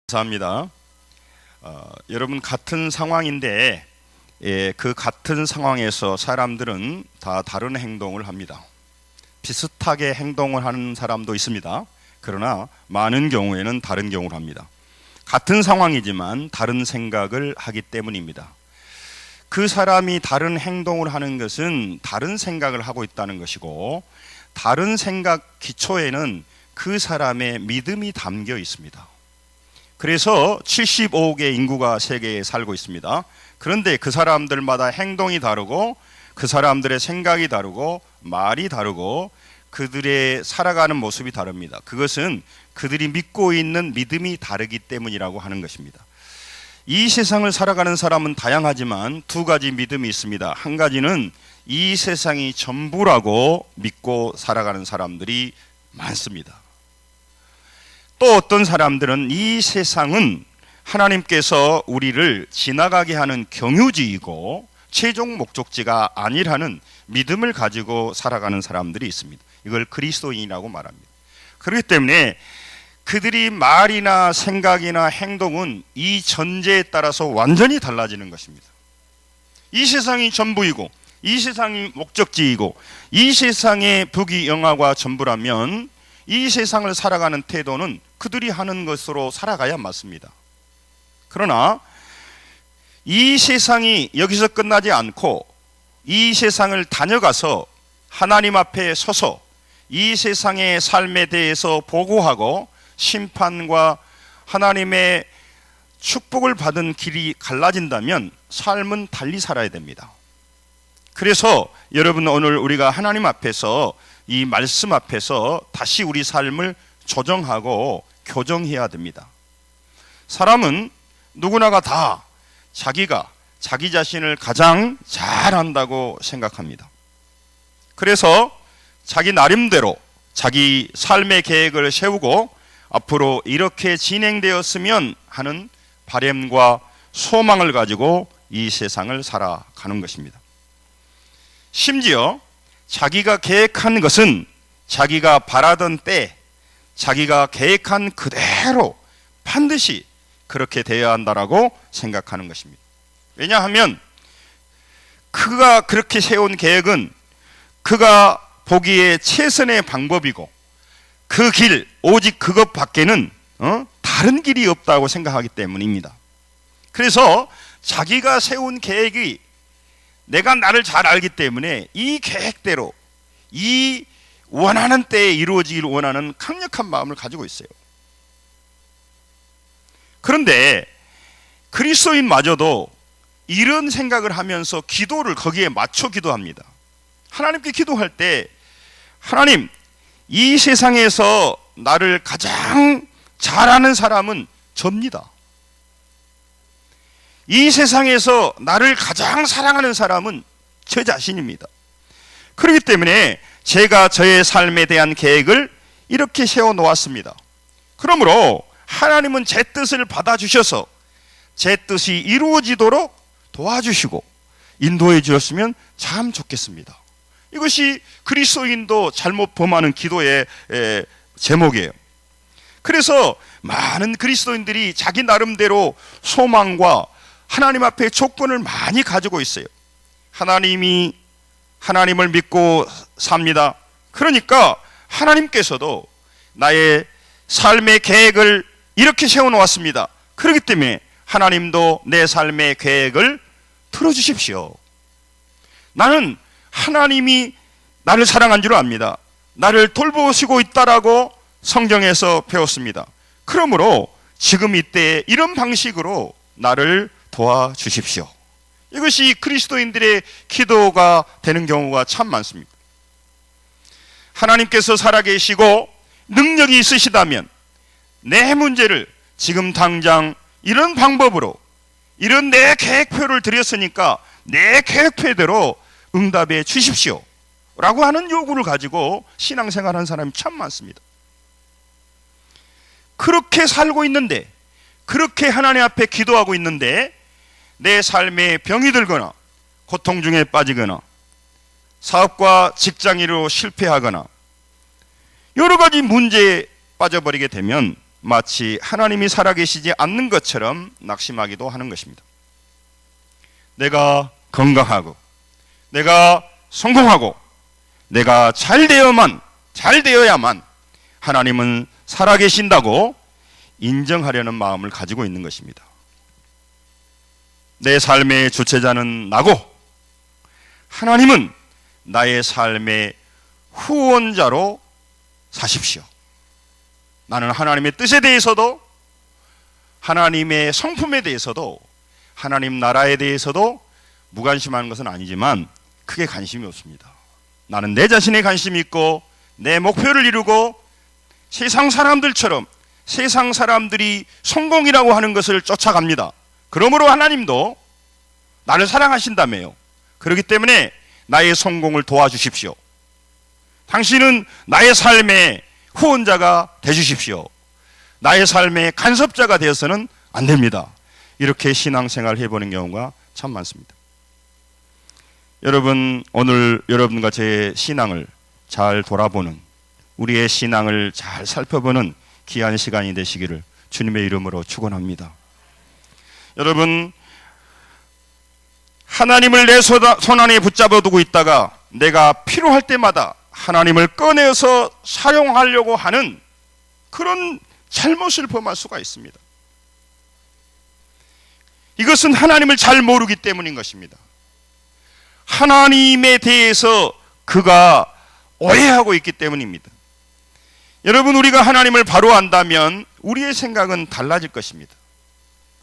감사합니다. 여러분 같은 상황인데 그 같은 상황에서 사람들은 다 다른 행동을 합니다. 비슷하게 행동을 하는 사람도 있습니다. 그러나 많은 경우에는 다른 경우를 합니다. 같은 상황이지만 다른 생각을 하기 때문입니다. 그 사람이 다른 행동을 하는 것은 다른 생각을 하고 있다는 것이고, 다른 생각 기초에는 그 사람의 믿음이 담겨 있습니다. 그래서 75억의 인구가 세계에 살고 있습니다. 그런데 그 사람들마다 행동이 다르고, 그 사람들의 생각이 다르고, 말이 다르고, 그들의 살아가는 모습이 다릅니다. 그것은 그들이 믿고 있는 믿음이 다르기 때문이라고 하는 것입니다. 이 세상을 살아가는 사람은 다양하지만 두 가지 믿음이 있습니다. 한 가지는 이 세상이 전부라고 믿고 살아가는 사람들이 많습니다. 또 어떤 사람들은 이 세상은 하나님께서 우리를 지나가게 하는 경유지이고 최종 목적지가 아니라는 믿음을 가지고 살아가는 사람들이 있습니다. 이걸 그리스도인이라고 말합니다. 그렇기 때문에 그들이 말이나 생각이나 행동은 이 전제에 따라서 완전히 달라지는 것입니다. 이 세상이 전부이고, 이 세상이 목적지이고, 이 세상의 부귀영화가 전부라면 이 세상을 살아가는 태도는 그들이 하는 것으로 살아가야 맞습니다. 그러나 이 세상이 여기서 끝나지 않고 이 세상을 다녀가서 하나님 앞에 서서 이 세상의 삶에 대해서 보고하고 심판과 하나님의 축복을 받은 길이 갈라진다면 삶은 달리 살아야 됩니다. 그래서 여러분, 오늘 우리가 하나님 앞에서, 이 말씀 앞에서 다시 우리 삶을 조정하고 교정해야 됩니다. 사람은 누구나가 다 자기가 자기 자신을 가장 잘 안다고 생각합니다. 그래서 자기 나름대로 자기 삶의 계획을 세우고 앞으로 이렇게 진행되었으면 하는 바람과 소망을 가지고 이 세상을 살아가는 것입니다. 심지어 자기가 계획한 것은 자기가 바라던 때 자기가 계획한 그대로 반드시 그렇게 되어야 한다라고 생각하는 것입니다. 왜냐하면 그가 그렇게 세운 계획은 그가 보기에 최선의 방법이고, 그 길, 오직 그것밖에는 다른 길이 없다고 생각하기 때문입니다. 그래서 자기가 세운 계획이 내가 나를 잘 알기 때문에 이 계획대로, 이 원하는 때에 이루어지기를 원하는 강력한 마음을 가지고 있어요. 그런데 그리스도인마저도 이런 생각을 하면서 기도를 거기에 맞춰 기도합니다. 하나님께 기도할 때, 하나님, 이 세상에서 나를 가장 잘하는 사람은 접니다. 이 세상에서 나를 가장 사랑하는 사람은 저 자신입니다. 그렇기 때문에 제가 저의 삶에 대한 계획을 이렇게 세워놓았습니다. 그러므로 하나님은 제 뜻을 받아주셔서 제 뜻이 이루어지도록 도와주시고 인도해 주셨으면 참 좋겠습니다. 이것이 그리스도인도 잘못 범하는 기도의 제목이에요. 그래서 많은 그리스도인들이 자기 나름대로 소망과 하나님 앞에 조건을 많이 가지고 있어요. 하나님을 믿고 삽니다. 그러니까 하나님께서도 나의 삶의 계획을 이렇게 세워놓았습니다. 그렇기 때문에 하나님도 내 삶의 계획을 틀어주십시오. 나는 하나님이 나를 사랑한 줄 압니다. 나를 돌보시고 있다라고 성경에서 배웠습니다. 그러므로 지금 이때 이런 방식으로 나를 도와주십시오. 이것이 그리스도인들의 기도가 되는 경우가 참 많습니다. 하나님께서 살아계시고 능력이 있으시다면 내 문제를 지금 당장 이런 방법으로, 이런 내 계획표를 드렸으니까 내 계획표대로 응답해 주십시오 라고 하는 요구를 가지고 신앙생활하는 사람이 참 많습니다. 그렇게 살고 있는데, 그렇게 하나님 앞에 기도하고 있는데 내 삶에 병이 들거나 고통 중에 빠지거나 사업과 직장 일로 실패하거나 여러 가지 문제에 빠져버리게 되면 마치 하나님이 살아계시지 않는 것처럼 낙심하기도 하는 것입니다. 내가 건강하고 내가 성공하고 내가 잘 되어야만 하나님은 살아계신다고 인정하려는 마음을 가지고 있는 것입니다. 내 삶의 주체자는 나고 하나님은 나의 삶의 후원자로 사십시오. 나는 하나님의 뜻에 대해서도 하나님의 성품에 대해서도 하나님 나라에 대해서도 무관심한 것은 아니지만 크게 관심이 없습니다. 나는 내 자신에 관심이 있고 내 목표를 이루고 세상 사람들처럼 세상 사람들이 성공이라고 하는 것을 쫓아갑니다. 그러므로 하나님도 나를 사랑하신다며요. 그렇기 때문에 나의 성공을 도와주십시오. 당신은 나의 삶의 후원자가 되주십시오. 나의 삶의 간섭자가 되어서는 안 됩니다. 이렇게 신앙생활을 해보는 경우가 참 많습니다. 여러분, 오늘 여러분과 제 신앙을 잘 돌아보는, 우리의 신앙을 잘 살펴보는 귀한 시간이 되시기를 주님의 이름으로 축원합니다. 여러분, 하나님을 내 손안에 붙잡아 두고 있다가 내가 필요할 때마다 하나님을 꺼내서 사용하려고 하는 그런 잘못을 범할 수가 있습니다. 이것은 하나님을 잘 모르기 때문인 것입니다. 하나님에 대해서 그가 오해하고 있기 때문입니다. 여러분, 우리가 하나님을 바로 안다면 우리의 생각은 달라질 것입니다.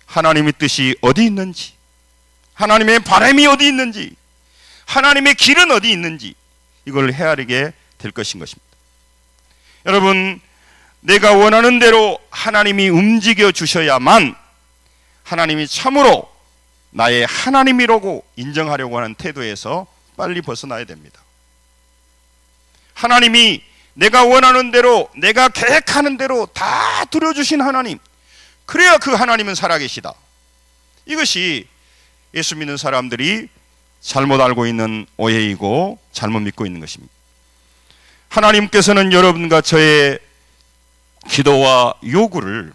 하나님의 뜻이 어디 있는지, 하나님의 바람이 어디 있는지, 하나님의 길은 어디 있는지 이걸 헤아리게 될 것인 것입니다. 여러분, 내가 원하는 대로 하나님이 움직여 주셔야만 하나님이 참으로 나의 하나님이라고 인정하려고 하는 태도에서 빨리 벗어나야 됩니다. 하나님이 내가 원하는 대로, 내가 계획하는 대로 다 들어주신 하나님, 그래야 그 하나님은 살아계시다. 이것이 예수 믿는 사람들이 잘못 알고 있는 오해이고 잘못 믿고 있는 것입니다. 하나님께서는 여러분과 저의 기도와 요구를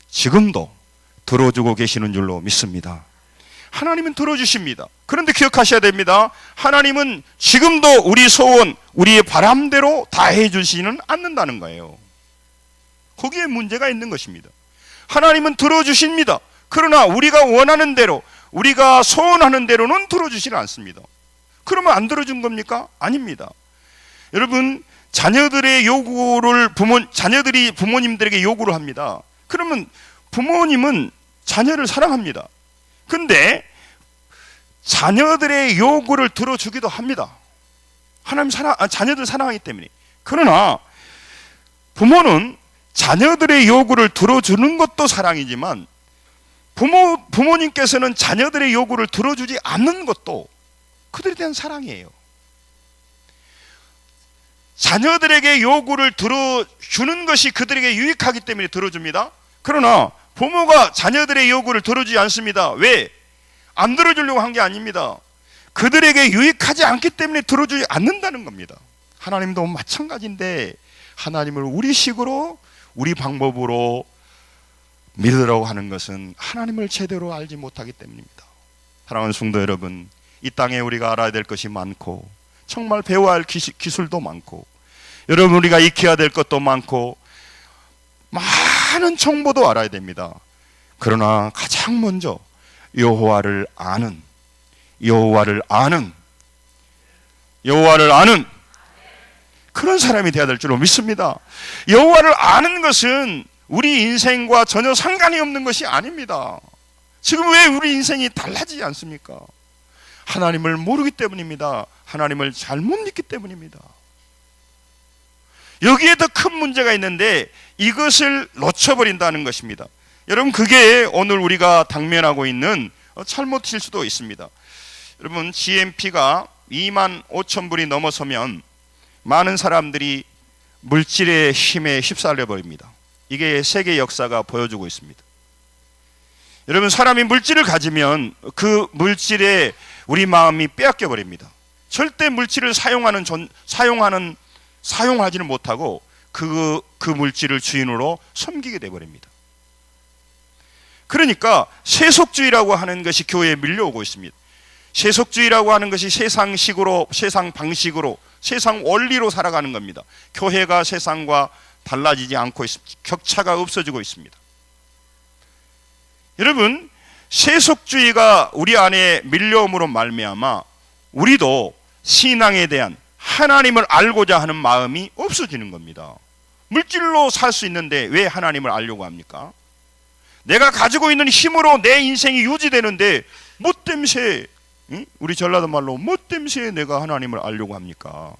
지금도 들어주고 계시는 줄로 믿습니다. 하나님은 들어주십니다. 그런데 기억하셔야 됩니다. 하나님은 지금도 우리 소원, 우리의 바람대로 다 해주시는 않는다는 거예요. 거기에 문제가 있는 것입니다. 하나님은 들어주십니다. 그러나 우리가 원하는 대로, 우리가 소원하는 대로는 들어주시지 않습니다. 그러면 안 들어준 겁니까? 아닙니다. 여러분, 자녀들의 요구를 자녀들이 부모님들에게 요구를 합니다. 그러면 부모님은 자녀를 사랑합니다. 근데 자녀들의 요구를 들어주기도 합니다. 하나님 자녀들 사랑하기 때문에. 그러나 부모는 자녀들의 요구를 들어주는 것도 사랑이지만 부모님께서는 자녀들의 요구를 들어주지 않는 것도 그들에 대한 사랑이에요. 자녀들에게 요구를 들어주는 것이 그들에게 유익하기 때문에 들어줍니다. 그러나 부모가 자녀들의 요구를 들어주지 않습니다. 왜? 안 들어주려고 한 게 아닙니다. 그들에게 유익하지 않기 때문에 들어주지 않는다는 겁니다. 하나님도 마찬가지인데 하나님을 우리 식으로, 우리 방법으로 믿으라고 하는 것은 하나님을 제대로 알지 못하기 때문입니다. 사랑하는 성도 여러분, 이 땅에 우리가 알아야 될 것이 많고 정말 배워야 할 기술도 많고 여러분 우리가 익혀야 될 것도 많고 많은 정보도 알아야 됩니다. 그러나 가장 먼저 여호와를 아는 그런 사람이 되어야 될 줄로 믿습니다. 여호와를 아는 것은 우리 인생과 전혀 상관이 없는 것이 아닙니다. 지금 왜 우리 인생이 달라지지 않습니까? 하나님을 모르기 때문입니다. 하나님을 잘못 믿기 때문입니다. 여기에 더 큰 문제가 있는데 이것을 놓쳐버린다는 것입니다. 여러분, 그게 오늘 우리가 당면하고 있는 잘못일 수도 있습니다. 여러분, GNP가 25,000불이 넘어서면 많은 사람들이 물질의 힘에 휩쓸려 버립니다. 이게 세계 역사가 보여주고 있습니다. 여러분, 사람이 물질을 가지면 그 물질에 우리 마음이 빼앗겨 버립니다. 절대 물질을 사용하지는 못하고 그 물질을 주인으로 섬기게 돼버립니다. 그러니까 세속주의라고 하는 것이 교회에 밀려오고 있습니다. 세속주의라고 하는 것이 세상식으로, 세상 방식으로, 세상 원리로 살아가는 겁니다. 교회가 세상과 달라지지 않고 있습니다. 격차가 없어지고 있습니다. 여러분, 세속주의가 우리 안에 밀려옴으로 말미암아 우리도 신앙에 대한 하나님을 알고자 하는 마음이 없어지는 겁니다. 물질로 살 수 있는데 왜 하나님을 알려고 합니까? 내가 가지고 있는 힘으로 내 인생이 유지되는데 뭐 땜새, 우리 전라도 말로 뭐 땜새 내가 하나님을 알려고 합니까?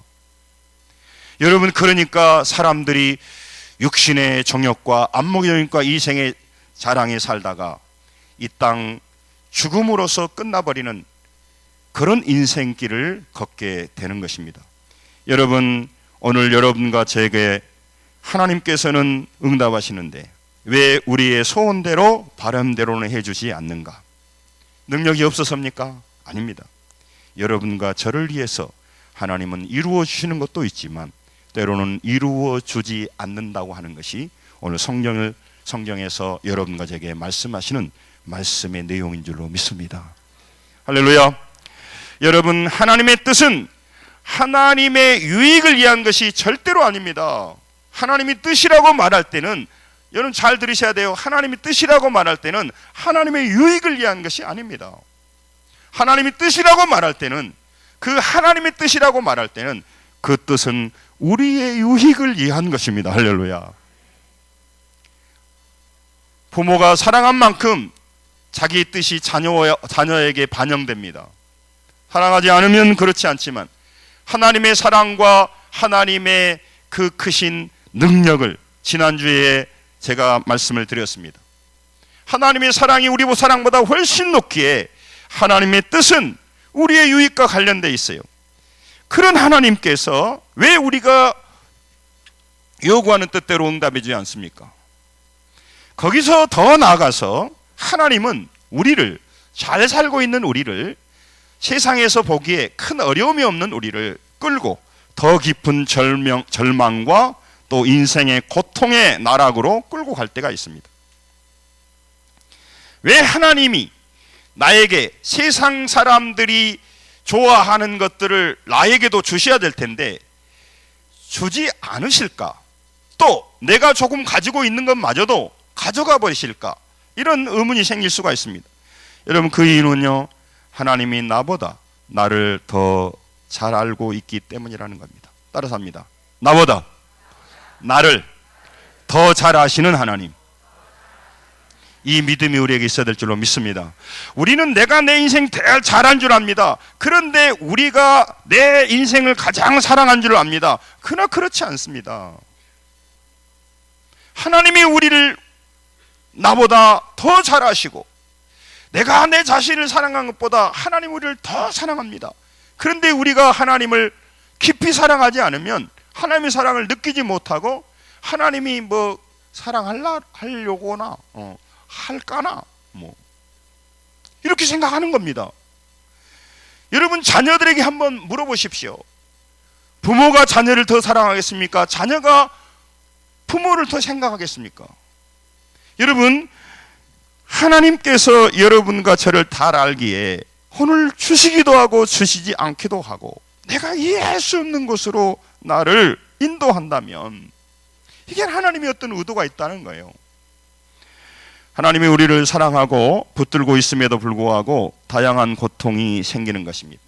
여러분, 그러니까 사람들이 육신의 정욕과 안목의 정욕과 이생의 자랑에 살다가 이 땅 죽음으로써 끝나버리는 그런 인생길을 걷게 되는 것입니다. 여러분, 오늘 여러분과 제게 하나님께서는 응답하시는데 왜 우리의 소원대로 바람대로는 해주지 않는가? 능력이 없어서입니까? 아닙니다. 여러분과 저를 위해서 하나님은 이루어 주시는 것도 있지만 때로는 이루어 주지 않는다고 하는 것이 오늘 성경에서 여러분과 제게 말씀하시는 말씀의 내용인 줄로 믿습니다. 할렐루야. 여러분, 하나님의 뜻은 하나님의 유익을 위한 것이 절대로 아닙니다. 하나님이 뜻이라고 말할 때는, 여러분 잘 들으셔야 돼요. 하나님이 뜻이라고 말할 때는 하나님의 유익을 위한 것이 아닙니다. 하나님이 뜻이라고 말할 때는, 그 하나님의 뜻이라고 말할 때는 그 뜻은 우리의 유익을 위한 것입니다. 할렐루야. 부모가 사랑한 만큼 자기 뜻이 자녀에게 반영됩니다. 사랑하지 않으면 그렇지 않지만 하나님의 사랑과 하나님의 그 크신 능력을 지난주에 제가 말씀을 드렸습니다. 하나님의 사랑이 우리 사랑보다 훨씬 높기에 하나님의 뜻은 우리의 유익과 관련되어 있어요. 그런 하나님께서 왜 우리가 요구하는 뜻대로 응답해 주지 않습니까? 거기서 더 나아가서 하나님은 우리를, 잘 살고 있는 우리를, 세상에서 보기에 큰 어려움이 없는 우리를 끌고 더 깊은 절망과 또 인생의 고통의 나락으로 끌고 갈 때가 있습니다. 왜 하나님이 나에게 세상 사람들이 좋아하는 것들을 나에게도 주셔야 될 텐데 주지 않으실까? 또 내가 조금 가지고 있는 것마저도 가져가 버리실까? 이런 의문이 생길 수가 있습니다. 여러분, 그 이유는요, 하나님이 나보다 나를 더 잘 알고 있기 때문이라는 겁니다. 따라서 합니다. 나보다 나를 더 잘 아시는 하나님. 이 믿음이 우리에게 있어야 될 줄로 믿습니다. 우리는 내가 내 인생 제일 잘한 줄 압니다. 그런데 우리가 내 인생을 가장 사랑한 줄 압니다. 그러나 그렇지 않습니다. 하나님이 우리를 나보다 더 잘 아시고 내가 내 자신을 사랑한 것보다 하나님 우리를 더 사랑합니다. 그런데 우리가 하나님을 깊이 사랑하지 않으면 하나님의 사랑을 느끼지 못하고 하나님이 뭐 사랑하려고나 할까나 뭐 이렇게 생각하는 겁니다. 여러분, 자녀들에게 한번 물어보십시오. 부모가 자녀를 더 사랑하겠습니까? 자녀가 부모를 더 생각하겠습니까? 여러분, 하나님께서 여러분과 저를 잘 알기에 혼을 주시기도 하고 주시지 않기도 하고 내가 이해할 수 없는 곳으로 나를 인도한다면 이게 하나님의 어떤 의도가 있다는 거예요. 하나님이 우리를 사랑하고 붙들고 있음에도 불구하고 다양한 고통이 생기는 것입니다.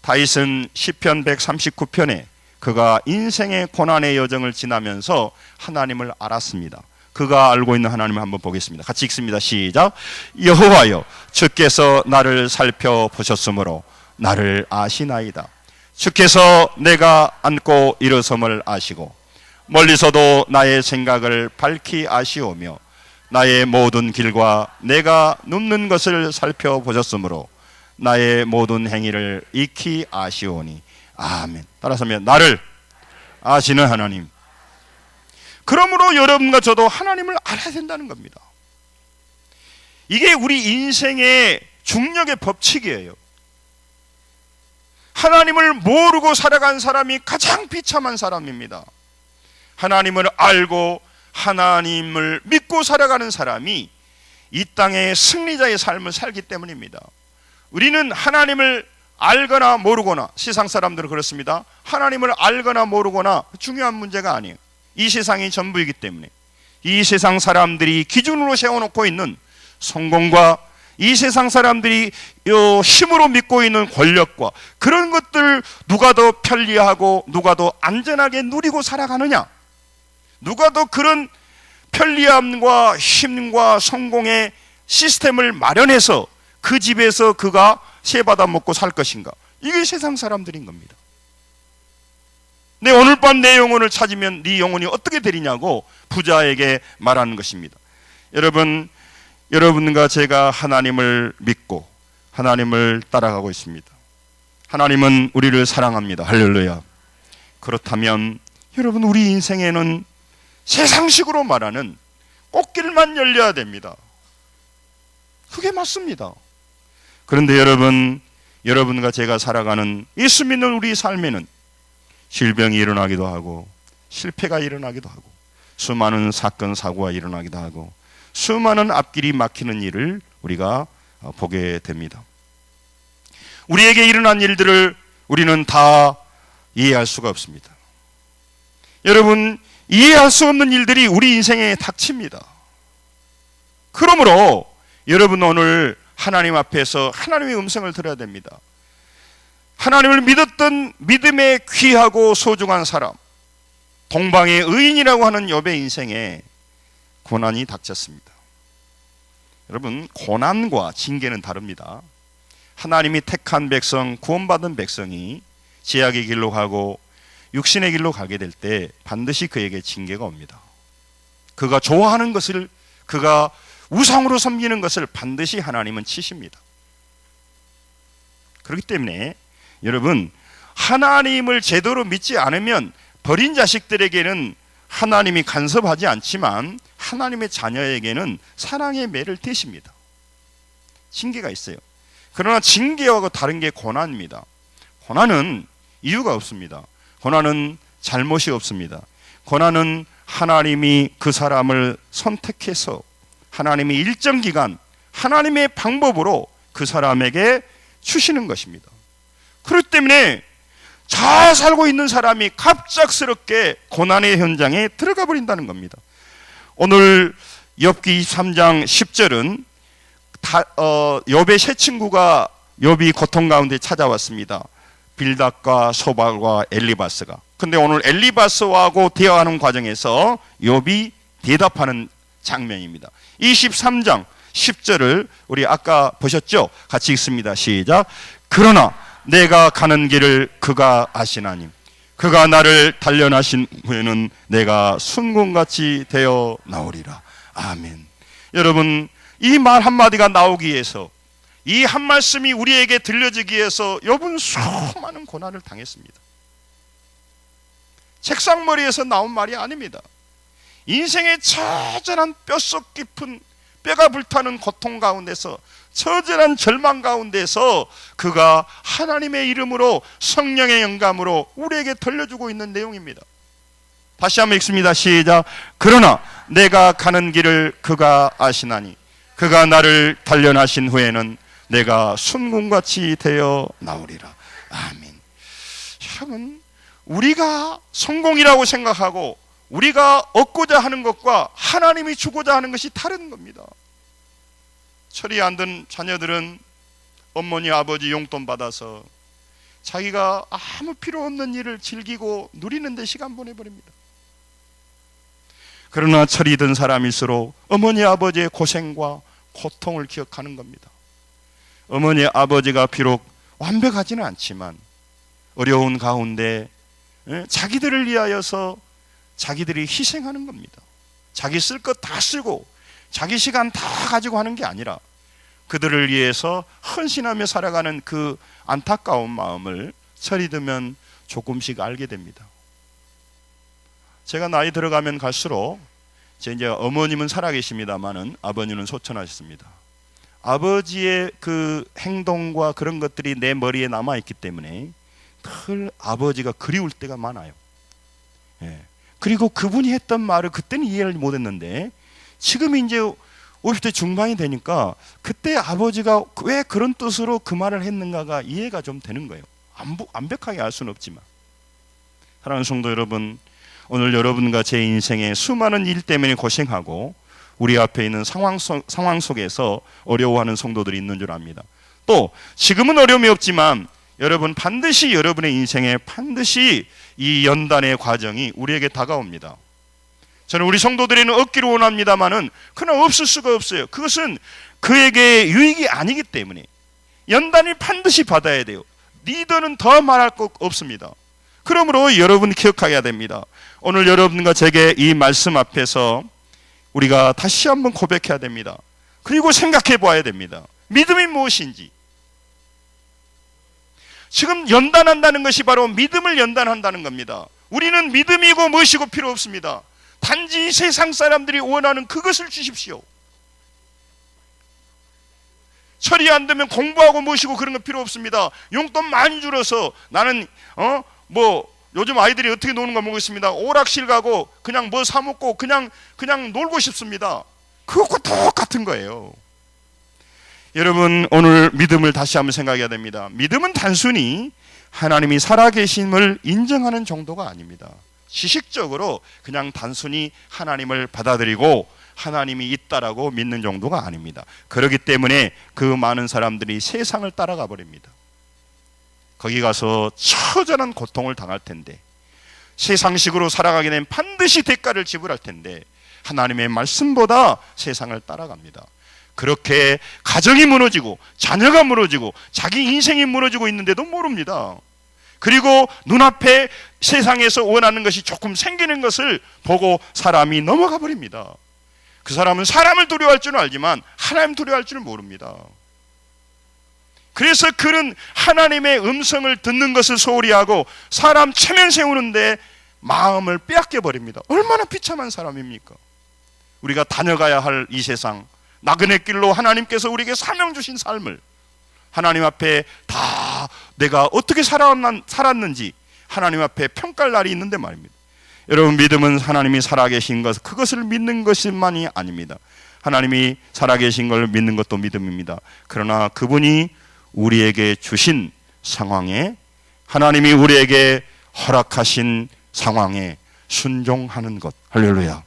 다윗은 시편 139편에 그가 인생의 고난의 여정을 지나면서 하나님을 알았습니다. 그가 알고 있는 하나님을 한번 보겠습니다. 같이 읽습니다. 시작. 여호와여, 주께서 나를 살펴보셨으므로 나를 아시나이다. 주께서 내가 앉고 일어섬을 아시고 멀리서도 나의 생각을 밝히 아시오며 나의 모든 길과 내가 눕는 것을 살펴보셨으므로 나의 모든 행위를 익히 아시오니. 아멘. 따라서면 나를 아시는 하나님. 그러므로 여러분과 저도 하나님을 알아야 된다는 겁니다. 이게 우리 인생의 중력의 법칙이에요. 하나님을 모르고 살아간 사람이 가장 비참한 사람입니다. 하나님을 알고 하나님을 믿고 살아가는 사람이 이 땅의 승리자의 삶을 살기 때문입니다. 우리는 하나님을 알거나 모르거나, 세상 사람들은 그렇습니다. 하나님을 알거나 모르거나 중요한 문제가 아니에요. 이 세상이 전부이기 때문에 이 세상 사람들이 기준으로 세워놓고 있는 성공과 이 세상 사람들이 힘으로 믿고 있는 권력과 그런 것들, 누가 더 편리하고 누가 더 안전하게 누리고 살아가느냐, 누가 더 그런 편리함과 힘과 성공의 시스템을 마련해서 그 집에서 그가 세받아 먹고 살 것인가, 이게 세상 사람들인 겁니다. 내 오늘 밤 내 영혼을 찾으면 네 영혼이 어떻게 되리냐고 부자에게 말하는 것입니다. 여러분과 제가 하나님을 믿고 하나님을 따라가고 있습니다. 하나님은 우리를 사랑합니다. 할렐루야. 그렇다면 여러분, 우리 인생에는 세상식으로 말하는 꽃길만 열려야 됩니다. 그게 맞습니다. 그런데 여러분과 제가 살아가는 예수 믿는 우리 삶에는 질병이 일어나기도 하고 실패가 일어나기도 하고 수많은 사건 사고가 일어나기도 하고 수많은 앞길이 막히는 일을 우리가 보게 됩니다. 우리에게 일어난 일들을 우리는 다 이해할 수가 없습니다. 여러분, 이해할 수 없는 일들이 우리 인생에 닥칩니다. 그러므로 여러분, 오늘 하나님 앞에서 하나님의 음성을 들어야 됩니다. 하나님을 믿었던 믿음의 귀하고 소중한 사람, 동방의 의인이라고 하는 욥의 인생에 고난이 닥쳤습니다. 여러분, 고난과 징계는 다릅니다. 하나님이 택한 백성, 구원받은 백성이 죄악의 길로 가고 육신의 길로 가게 될 때 반드시 그에게 징계가 옵니다. 그가 좋아하는 것을, 그가 우상으로 섬기는 것을 반드시 하나님은 치십니다. 그렇기 때문에 여러분, 하나님을 제대로 믿지 않으면 버린 자식들에게는 하나님이 간섭하지 않지만 하나님의 자녀에게는 사랑의 매를 대십니다. 징계가 있어요. 그러나 징계하고 다른 게 고난입니다. 고난은 이유가 없습니다. 고난은 잘못이 없습니다. 고난은 하나님이 그 사람을 선택해서 하나님이 일정 기간 하나님의 방법으로 그 사람에게 주시는 것입니다. 그렇기 때문에 잘 살고 있는 사람이 갑작스럽게 고난의 현장에 들어가 버린다는 겁니다. 오늘 욥기 23장 10절은 욥의 세 친구가 욥이 고통 가운데 찾아왔습니다. 빌닷과 소발과 엘리바스가. 근데 오늘 엘리바스하고 대화하는 과정에서 욥이 대답하는 장면입니다. 23장 10절을 우리 아까 보셨죠? 같이 읽습니다. 시작. 그러나 내가 가는 길을 그가 아시나니 그가 나를 단련하신 후에는 내가 순금같이 되어 나오리라. 아멘. 여러분, 이 말 한마디가 나오기 위해서, 이 한 말씀이 우리에게 들려지기 위해서 욥은 수많은 고난을 당했습니다. 책상머리에서 나온 말이 아닙니다. 인생의 처절한 뼛속 깊은 뼈가 불타는 고통 가운데서, 처절한 절망 가운데서 그가 하나님의 이름으로 성령의 영감으로 우리에게 들려주고 있는 내용입니다. 다시 한번 읽습니다. 시작. 그러나 내가 가는 길을 그가 아시나니 그가 나를 단련하신 후에는 내가 순금같이 되어 나오리라. 아멘. 여러분, 우리가 성공이라고 생각하고 우리가 얻고자 하는 것과 하나님이 주고자 하는 것이 다른 겁니다. 철이 안 든 자녀들은 어머니 아버지 용돈 받아서 자기가 아무 필요 없는 일을 즐기고 누리는 데 시간 보내버립니다. 그러나 철이 든 사람일수록 어머니 아버지의 고생과 고통을 기억하는 겁니다. 어머니 아버지가 비록 완벽하지는 않지만 어려운 가운데 자기들을 위하여서 자기들이 희생하는 겁니다. 자기 쓸 것 다 쓰고 자기 시간 다 가지고 하는 게 아니라 그들을 위해서 헌신하며 살아가는 그 안타까운 마음을 철이 들면 조금씩 알게 됩니다. 제가 나이 들어가면 갈수록, 이제 어머님은 살아계십니다마는 아버님은 소천하셨습니다. 아버지의 그 행동과 그런 것들이 내 머리에 남아있기 때문에 늘 아버지가 그리울 때가 많아요. 예. 그리고 그분이 했던 말을 그때는 이해를 못했는데 지금 이제 50대 중반이 되니까 그때 아버지가 왜 그런 뜻으로 그 말을 했는가가 이해가 좀 되는 거예요. 완벽하게 알 수는 없지만. 사랑하는 성도 여러분, 오늘 여러분과 제 인생에 수많은 일 때문에 고생하고 우리 앞에 있는 상황 속에서 어려워하는 성도들이 있는 줄 압니다. 또 지금은 어려움이 없지만 여러분 반드시 여러분의 인생에 반드시 이 연단의 과정이 우리에게 다가옵니다. 저는 우리 성도들에는 얻기를 원합니다만은 그러나 없을 수가 없어요. 그것은 그에게 유익이 아니기 때문에 연단을 반드시 받아야 돼요. 리더는 더 말할 것 없습니다. 그러므로 여러분 기억해야 됩니다. 오늘 여러분과 제게 이 말씀 앞에서 우리가 다시 한번 고백해야 됩니다. 그리고 생각해 보아야 됩니다. 믿음이 무엇인지. 지금 연단한다는 것이 바로 믿음을 연단한다는 겁니다. 우리는 믿음이고 무엇이고 필요 없습니다. 단지 세상 사람들이 원하는 그것을 주십시오. 철이 안 되면 공부하고 무엇이고 그런 거 필요 없습니다. 용돈 많이 줄어서 나는 요즘 아이들이 어떻게 노는 거 모르겠습니다. 오락실 가고 그냥 뭐 사 먹고 그냥 놀고 싶습니다. 그것과 똑같은 거예요. 여러분 오늘 믿음을 다시 한번 생각해야 됩니다. 믿음은 단순히 하나님이 살아계심을 인정하는 정도가 아닙니다. 지식적으로 그냥 단순히 하나님을 받아들이고 하나님이 있다라고 믿는 정도가 아닙니다. 그렇기 때문에 그 많은 사람들이 세상을 따라가 버립니다. 거기 가서 처절한 고통을 당할 텐데 세상식으로 살아가게 되면 반드시 대가를 지불할 텐데 하나님의 말씀보다 세상을 따라갑니다. 그렇게 가정이 무너지고 자녀가 무너지고 자기 인생이 무너지고 있는데도 모릅니다. 그리고 눈앞에 세상에서 원하는 것이 조금 생기는 것을 보고 사람이 넘어가 버립니다. 그 사람은 사람을 두려워할 줄은 알지만 하나님 두려워할 줄은 모릅니다. 그래서 그는 하나님의 음성을 듣는 것을 소홀히 하고 사람 체면 세우는데 마음을 빼앗겨 버립니다. 얼마나 비참한 사람입니까? 우리가 다녀가야 할 이 세상, 나그네 길로 하나님께서 우리에게 사명 주신 삶을 하나님 앞에 다 내가 어떻게 살았는지 하나님 앞에 평가할 날이 있는데 말입니다. 여러분 믿음은 하나님이 살아계신 것, 그것을 믿는 것만이 아닙니다. 하나님이 살아계신 걸 믿는 것도 믿음입니다. 그러나 그분이 우리에게 주신 상황에, 하나님이 우리에게 허락하신 상황에 순종하는 것, 할렐루야,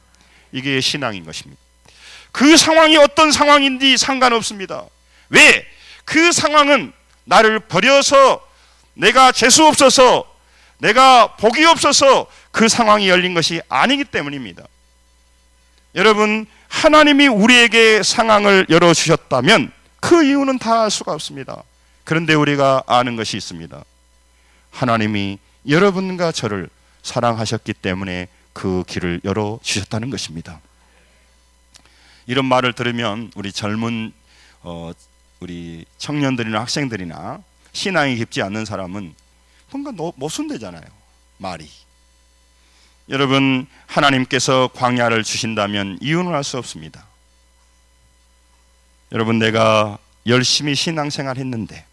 이게 신앙인 것입니다. 그 상황이 어떤 상황인지 상관없습니다. 왜? 그 상황은 나를 버려서 내가 재수 없어서 내가 복이 없어서 그 상황이 열린 것이 아니기 때문입니다. 여러분 하나님이 우리에게 상황을 열어주셨다면 그 이유는 다 알 수가 없습니다. 그런데 우리가 아는 것이 있습니다. 하나님이 여러분과 저를 사랑하셨기 때문에 그 길을 열어주셨다는 것입니다. 이런 말을 들으면 우리 젊은 우리 청년들이나 학생들이나 신앙이 깊지 않는 사람은 뭔가 모순되잖아요. 말이. 여러분 하나님께서 광야를 주신다면 이유는 알 수 없습니다. 여러분 내가 열심히 신앙생활 했는데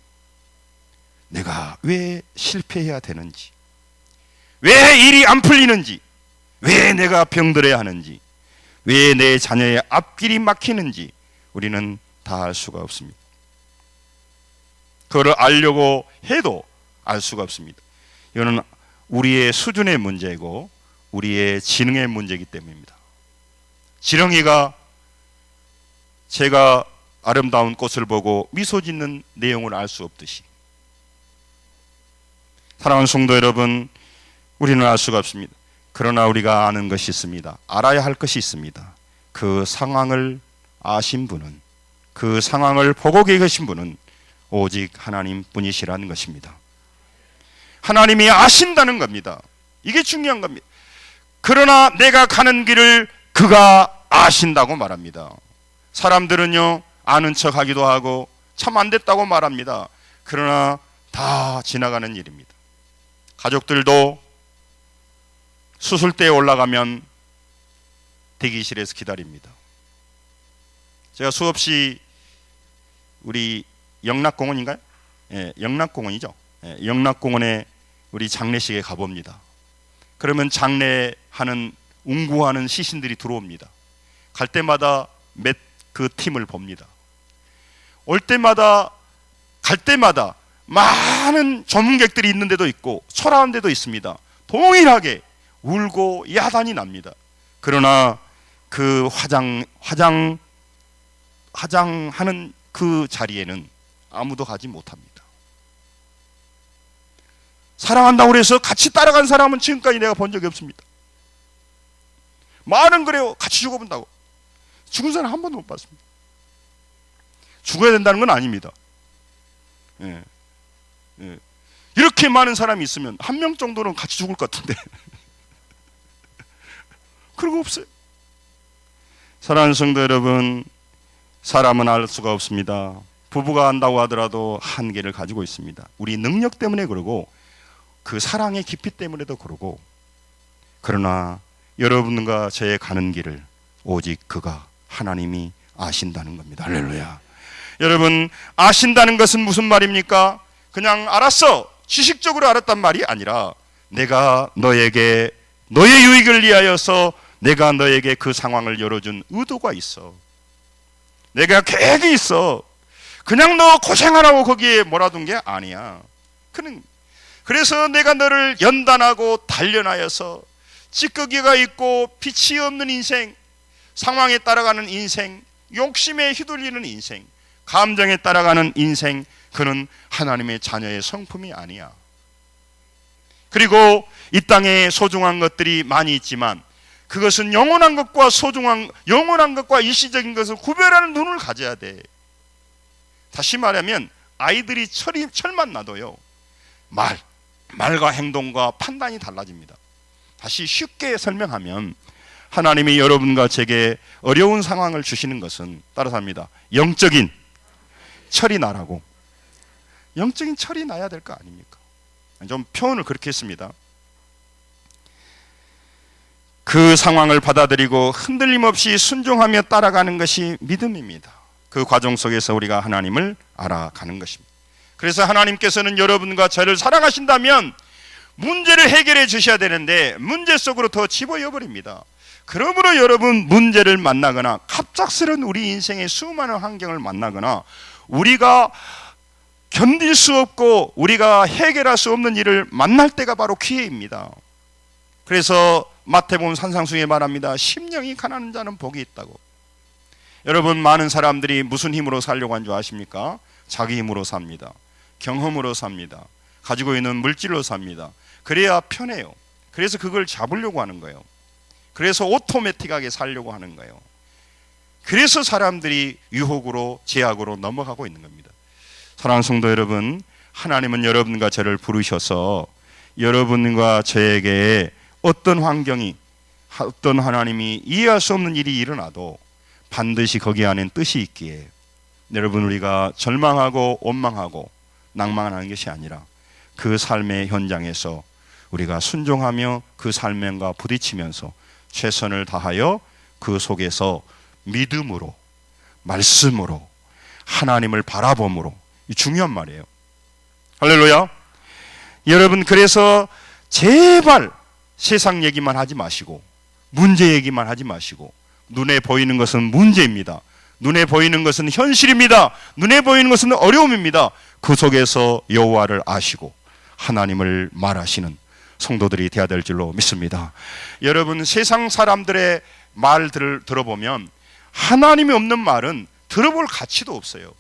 내가 왜 실패해야 되는지, 왜 일이 안 풀리는지, 왜 내가 병들어야 하는지, 왜 내 자녀의 앞길이 막히는지 우리는 다 알 수가 없습니다. 그거를 알려고 해도 알 수가 없습니다. 이거는 우리의 수준의 문제이고 우리의 지능의 문제이기 때문입니다. 지렁이가 제가 아름다운 꽃을 보고 미소 짓는 내용을 알 수 없듯이 사랑하는 성도 여러분, 우리는 알 수가 없습니다. 그러나 우리가 아는 것이 있습니다. 알아야 할 것이 있습니다. 그 상황을 아신 분은, 그 상황을 보고 계신 분은 오직 하나님뿐이시라는 것입니다. 하나님이 아신다는 겁니다. 이게 중요한 겁니다. 그러나 내가 가는 길을 그가 아신다고 말합니다. 사람들은요 아는 척하기도 하고 참 안 됐다고 말합니다. 그러나 다 지나가는 일입니다. 가족들도 수술대에 올라가면 대기실에서 기다립니다. 제가 수없이 우리 영락공원인가요? 예, 영락공원이죠. 예, 영락공원에 우리 장례식에 가봅니다. 그러면 장례하는 운구하는 시신들이 들어옵니다. 갈 때마다 그 팀을 봅니다. 올 때마다 갈 때마다 많은 전문객들이 있는 데도 있고 초라한 데도 있습니다. 동일하게 울고 야단이 납니다. 그러나 그 화장하는 그 자리에는 아무도 가지 못합니다. 사랑한다고 해서 같이 따라간 사람은 지금까지 내가 본 적이 없습니다. 말은 그래요. 같이 죽어본다고. 죽은 사람 한 번도 못 봤습니다. 죽어야 된다는 건 아닙니다. 예. 예. 이렇게 많은 사람이 있으면 한 명 정도는 같이 죽을 것 같은데 그런 거 없어요. 사랑하는 성도 여러분, 사람은 알 수가 없습니다. 부부가 한다고 하더라도 한계를 가지고 있습니다. 우리 능력 때문에 그러고 그 사랑의 깊이 때문에도 그러고, 그러나 여러분과 저의 가는 길을 오직 그가 하나님이 아신다는 겁니다. 할렐루야. 여러분, 아신다는 것은 무슨 말입니까? 그냥 알았어, 지식적으로 알았단 말이 아니라 내가 너에게 너의 유익을 위하여서 내가 너에게 그 상황을 열어준 의도가 있어. 내가 계획이 있어. 그냥 너 고생하라고 거기에 몰아둔 게 아니야. 그래서 내가 너를 연단하고 단련하여서 찌꺼기가 있고 빛이 없는 인생, 상황에 따라가는 인생, 욕심에 휘둘리는 인생, 감정에 따라가는 인생, 그는 하나님의 자녀의 성품이 아니야. 그리고 이 땅에 소중한 것들이 많이 있지만 그것은 영원한 것과 영원한 것과 일시적인 것을 구별하는 눈을 가져야 돼. 다시 말하면 아이들이 철만 놔둬요, 말과 행동과 판단이 달라집니다. 다시 쉽게 설명하면 하나님이 여러분과 제게 어려운 상황을 주시는 것은 따라서 합니다. 영적인 철이 나라고. 영적인 철이 나야 될 거 아닙니까? 좀 표현을 그렇게 했습니다. 그 상황을 받아들이고 흔들림 없이 순종하며 따라가는 것이 믿음입니다. 그 과정 속에서 우리가 하나님을 알아가는 것입니다. 그래서 하나님께서는 여러분과 저를 사랑하신다면 문제를 해결해 주셔야 되는데 문제 속으로 더 집어넣어버립니다. 그러므로 여러분, 문제를 만나거나 갑작스런 우리 인생의 수많은 환경을 만나거나 우리가 견딜 수 없고 우리가 해결할 수 없는 일을 만날 때가 바로 기회입니다. 그래서 마태복음 산상수에 말합니다. 심령이 가난한 자는 복이 있다고. 여러분, 많은 사람들이 무슨 힘으로 살려고 한 줄 아십니까? 자기 힘으로 삽니다. 경험으로 삽니다. 가지고 있는 물질로 삽니다. 그래야 편해요. 그래서 그걸 잡으려고 하는 거예요. 그래서 오토매틱하게 살려고 하는 거예요. 그래서 사람들이 유혹으로, 제약으로 넘어가고 있는 겁니다. 사랑하는 성도 여러분, 하나님은 여러분과 저를 부르셔서 여러분과 저에게 어떤 환경이, 어떤 하나님이 이해할 수 없는 일이 일어나도 반드시 거기 안엔 뜻이 있기에, 여러분, 우리가 절망하고 원망하고 낭만하는 것이 아니라 그 삶의 현장에서 우리가 순종하며 그 삶과 부딪히면서 최선을 다하여 그 속에서 믿음으로, 말씀으로, 하나님을 바라봄으로, 이 중요한 말이에요. 할렐루야. 여러분, 그래서 제발 세상 얘기만 하지 마시고 문제 얘기만 하지 마시고, 눈에 보이는 것은 문제입니다. 눈에 보이는 것은 현실입니다. 눈에 보이는 것은 어려움입니다. 그 속에서 여호와를 아시고 하나님을 말하시는 성도들이 되어야 될 줄로 믿습니다. 여러분, 세상 사람들의 말들을 들어보면 하나님이 없는 말은 들어볼 가치도 없어요.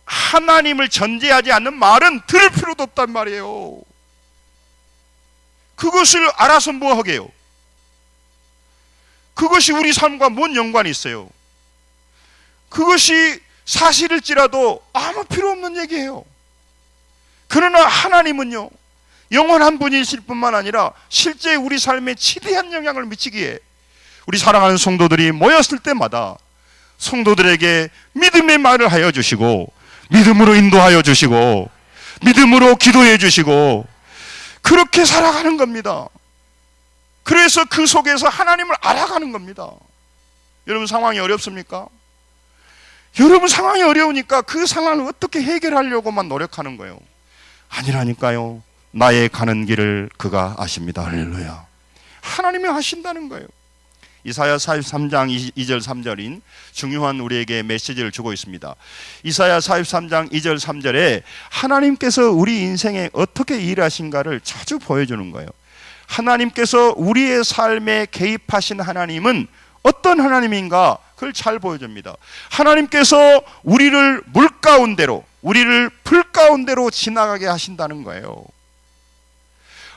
하나님을 전제하지 않는 말은 들을 필요도 없단 말이에요. 그것을 알아서 뭐 하게요? 그것이 우리 삶과 뭔 연관이 있어요? 그것이 사실일지라도 아무 필요 없는 얘기예요. 그러나 하나님은요, 영원한 분이실 뿐만 아니라 실제 우리 삶에 지대한 영향을 미치기에 우리 사랑하는 성도들이 모였을 때마다 성도들에게 믿음의 말을 하여 주시고, 믿음으로 인도하여 주시고, 믿음으로 기도해 주시고, 그렇게 살아가는 겁니다. 그래서 그 속에서 하나님을 알아가는 겁니다. 여러분, 상황이 어렵습니까? 여러분, 상황이 어려우니까 그 상황을 어떻게 해결하려고만 노력하는 거예요. 아니라니까요. 나의 가는 길을 그가 아십니다. 할렐루야. 하나님이 하신다는 거예요. 이사야 43장 2절 3절인 중요한 우리에게 메시지를 주고 있습니다. 이사야 43장 2절 3절에 하나님께서 우리 인생에 어떻게 일하신가를 자주 보여주는 거예요. 하나님께서 우리의 삶에 개입하신 하나님은 어떤 하나님인가 그걸 잘 보여줍니다. 하나님께서 우리를 물 가운데로, 우리를 불 가운데로 지나가게 하신다는 거예요.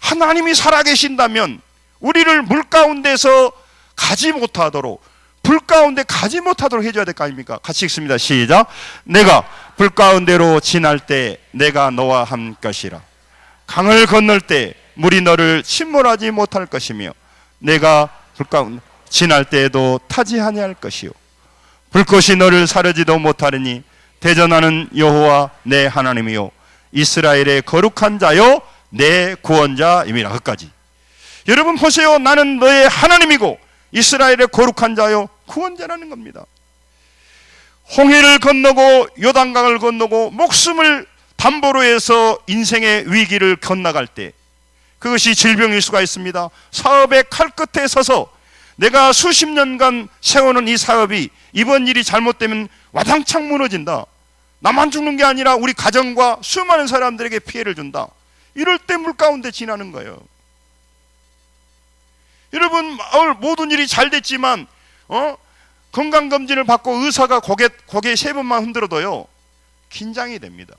하나님이 살아계신다면 우리를 물 가운데서 가지 못하도록, 불 가운데 가지 못하도록 해줘야 될 거 아닙니까? 같이 읽습니다. 시작. 내가 불 가운데로 지날 때 내가 너와 함 것이라. 강을 건널 때 물이 너를 침몰하지 못할 것이며 내가 불 가운데 지날 때에도 타지 아니할 것이요 불꽃이 너를 사르지도 못하리니 대전하는 여호와 내 하나님이요 이스라엘의 거룩한 자요 내 구원자임이라. 끝까지. 여러분 보세요. 나는 너의 하나님이고 이스라엘의 거룩한 자요 구원자라는 겁니다. 홍해를 건너고 요단강을 건너고 목숨을 담보로 해서 인생의 위기를 건너갈 때, 그것이 질병일 수가 있습니다. 사업의 칼끝에 서서 내가 수십 년간 세워놓은 이 사업이 이번 일이 잘못되면 와당창 무너진다. 나만 죽는 게 아니라 우리 가정과 수많은 사람들에게 피해를 준다. 이럴 때 물 가운데 지나는 거예요. 여러분 모든 일이 잘 됐지만 건강검진을 받고 의사가 고개 3번만 흔들어도요 긴장이 됩니다.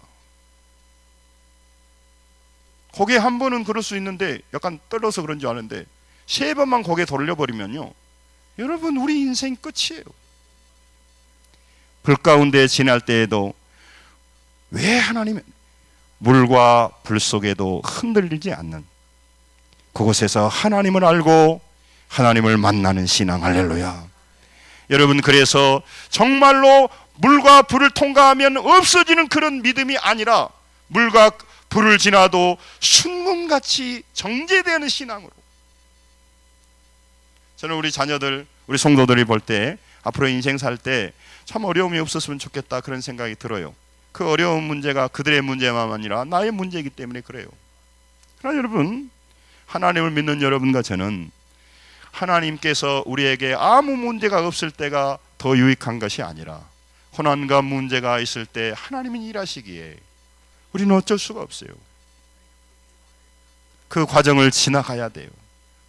고개 한 번은 그럴 수 있는데 약간 떨려서 그런 줄 아는데 3번만 고개 돌려버리면요 여러분 우리 인생 끝이에요. 불 가운데 지날 때에도 왜 하나님은 물과 불 속에도 흔들리지 않는 그곳에서 하나님을 알고 하나님을 만나는 신앙. 할렐루야. 여러분 그래서 정말로 물과 불을 통과하면 없어지는 그런 믿음이 아니라 물과 불을 지나도 순금같이 정제되는 신앙으로. 저는 우리 자녀들, 우리 성도들이 볼 때 앞으로 인생 살 때 참 어려움이 없었으면 좋겠다 그런 생각이 들어요. 그 어려운 문제가 그들의 문제만 아니라 나의 문제이기 때문에 그래요. 그러나 여러분 하나님을 믿는 여러분과 저는 하나님께서 우리에게 아무 문제가 없을 때가 더 유익한 것이 아니라 고난과 문제가 있을 때 하나님이 일하시기에 우리는 어쩔 수가 없어요. 그 과정을 지나가야 돼요.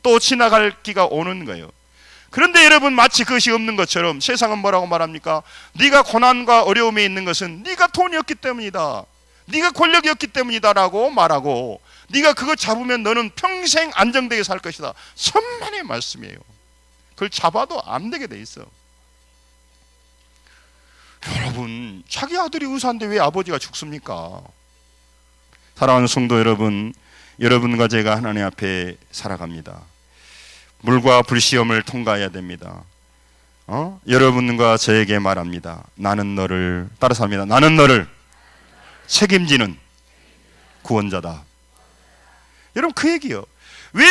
또 지나갈 기가 오는 거예요. 그런데 여러분 마치 그것이 없는 것처럼 세상은 뭐라고 말합니까? 네가 고난과 어려움에 있는 것은 네가 돈이 없기 때문이다, 네가 권력이 없기 때문이다라고 말하고 네가 그거 잡으면 너는 평생 안정되게 살 것이다. 천만의 말씀이에요. 그걸 잡아도 안 되게 돼 있어. 여러분 자기 아들이 의사인데 왜 아버지가 죽습니까? 사랑하는 성도 여러분, 여러분과 제가 하나님 앞에 살아갑니다. 물과 불시험을 통과해야 됩니다. 여러분과 저에게 말합니다. 나는 너를 따라서 합니다. 나는 너를 책임지는 구원자다. 여러분 그 얘기요. 왜